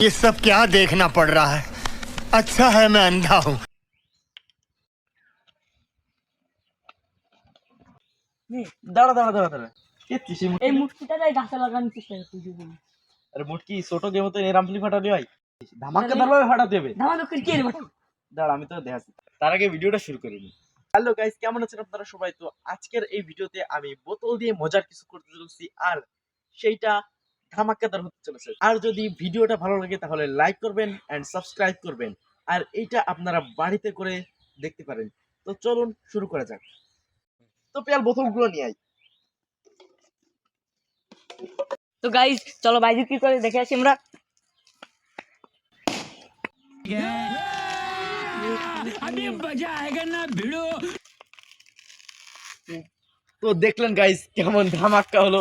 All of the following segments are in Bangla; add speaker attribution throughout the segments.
Speaker 1: ये सब क्या देखना पड़ रहा है? अच्छा है मैं अंधा हूँ।
Speaker 2: দাঁড়া দাঁড়া দাঁড়া দাঁড়া কে তিসি
Speaker 3: এই মুটকিটা যাই গাছে লাগানোর চেষ্টা করতেছি বলি
Speaker 2: আরে মুটকি ছোট গেম তো এরামলি ফাটাতে হয় ধামাকাদার ভাবে ফাটাতে হবে
Speaker 3: ধামাকা করে কে রে বাটা
Speaker 2: দাঁড়া আমি তো দেখাচ্ছি তার আগে ভিডিওটা শুরু করে নিই। হ্যালো গাইস, কেমন আছেন আপনারা সবাই? তো আজকের এই ভিডিওতে আমি বোতল দিয়ে মজার কিছু করতে চলেছি, আর সেইটা ধামাকাদার হতে চলেছে। আর যদি ভিডিওটা ভালো লাগে তাহলে লাইক করবেন এন্ড সাবস্ক্রাইব করবেন, আর এইটা আপনারা বাড়িতে করে দেখতে পারেন। তো চলুন শুরু করা যাক। তো পেয়াল বোতলগুলো নিয়ে আই।
Speaker 3: তো গাইস চলো বাইরে কি করে দেখে আসি আমরা
Speaker 4: अभी मजा आएगा ना भिड़ो।
Speaker 2: তো দেখলেন গাইস কেমন ধামাকা হলো।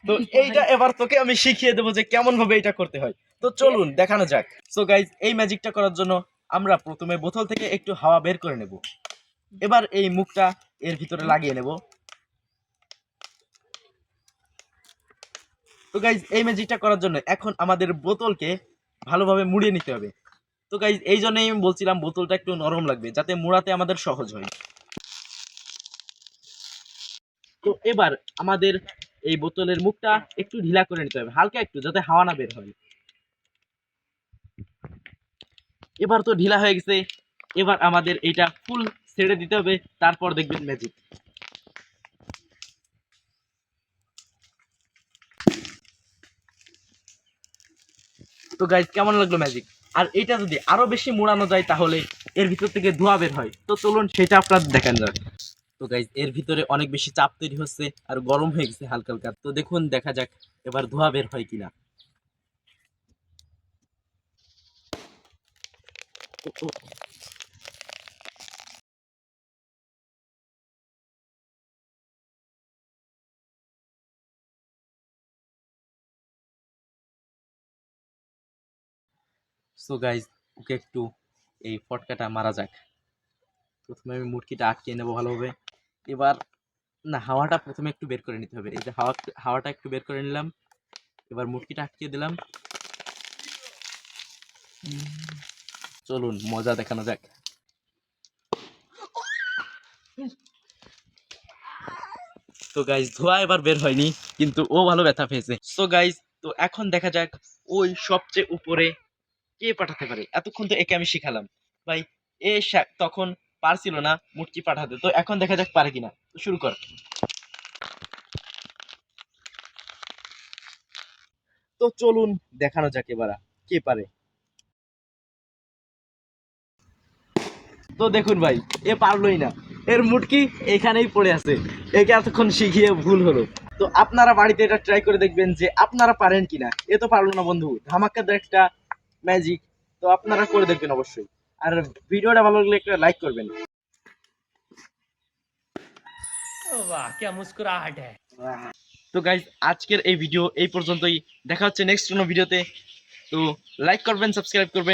Speaker 2: তো এইটা এবার তোকে আমি শিখিয়ে দেবো যে কেমন ভাবে এটা করতে হয়। তো চলুন দেখানো যাক। সো গাইস, এই ম্যাজিকটা করার জন্য আমরা প্রথমে বোতল থেকে একটু হাওয়া বের করে নেব। এবার এই মুখটা এর ভিতরে লাগিয়ে নেব। তো গাইস, এই ম্যাজিকটা করার জন্য এখন আমাদের বোতলকে ভালোভাবে মুড়িয়ে নিতে হবে। তো গাইস, এই জন্যই আমি বলছিলাম বোতলটা একটু নরম লাগবে যাতে মোড়াতে আমাদের সহজ হয়। তো এবার আমাদের এই বোতলের মুখটা একটু ঢিলা করে নিতে হবে, হালকা একটু, যাতে হাওয়া না বের হয়। এবার তো ঢিলা হয়ে গেছে, এবার আমাদের এটা ফুল ছেড়ে দিতে হবে, তারপর দেখবেন ম্যাজিক। তো গাইজ, কেমন লাগলো ম্যাজিক? আর এটা যদি আরো বেশি মোড়ানো যায় তাহলে এর ভিতর থেকে ধোঁয়া বের হয়। তো চলুন সেটা আপনাদের দেখান যাক। তো গাইজ, এর ভিতরে অনেক বেশি চাপ তৈরি হচ্ছে আর গরম হয়ে গেছে হালকা হালকা। তো দেখুন, দেখা যাক এবার ধোঁয়া বের হয় কিনা। সো গাইজ, ওকে একটু এই ফটকাটা মারা যাক। প্রথমে আমি মুটকিটা আটকিয়ে নেবো ভালোভাবে। এবার না, হাওয়াটা প্রথমে একটু বের করে নিতে হবে। এই যে হাওয়াটা একটু বের করে নিলাম। এবার মুটকিটা আটকিয়ে দিলাম। চলুন মজা দেখানো যাক। তো গাইজ, ধোঁয়া এবার বের হয়নি, কিন্তু ও ভালো ব্যথা পেয়েছে। সো গাইজ, তো এখন দেখা যাক ওই সবচেয়ে উপরে কে পাঠাতে পারে। এতক্ষণ তো একে আমি শিখালাম ভাই, তখন পারছিল না মুটকি পাঠাতে। তো এখন দেখা যাক পারে কিনা। তো শুরু কর। তো চলুন দেখানো যাক এবার কে পারে। তো দেখুন ভাই, এ পারলোই না, এর মুটকি এখানেই পড়ে আছে। একে এতক্ষণ শিখিয়ে ভুল হলো। তো আপনারা বাড়িতে এটা ট্রাই করে দেখবেন যে আপনারা পারেন কিনা। এ তো পারলো না বন্ধু, ধামাকাদার একটা ম্যাজিক। তো আপনারা করে দেখবেন অবশ্যই, আর ভিডিওটা ভালো লাগলে একটা লাইক করবেন।
Speaker 4: वाह क्या मुस्कुराहट है।
Speaker 2: তো গাইজ, আজকের এই ভিডিও এই পর্যন্তই। দেখা হচ্ছে নেক্সট কোনো ভিডিওতে। তো লাইক করবেন, সাবস্ক্রাইব করবেন।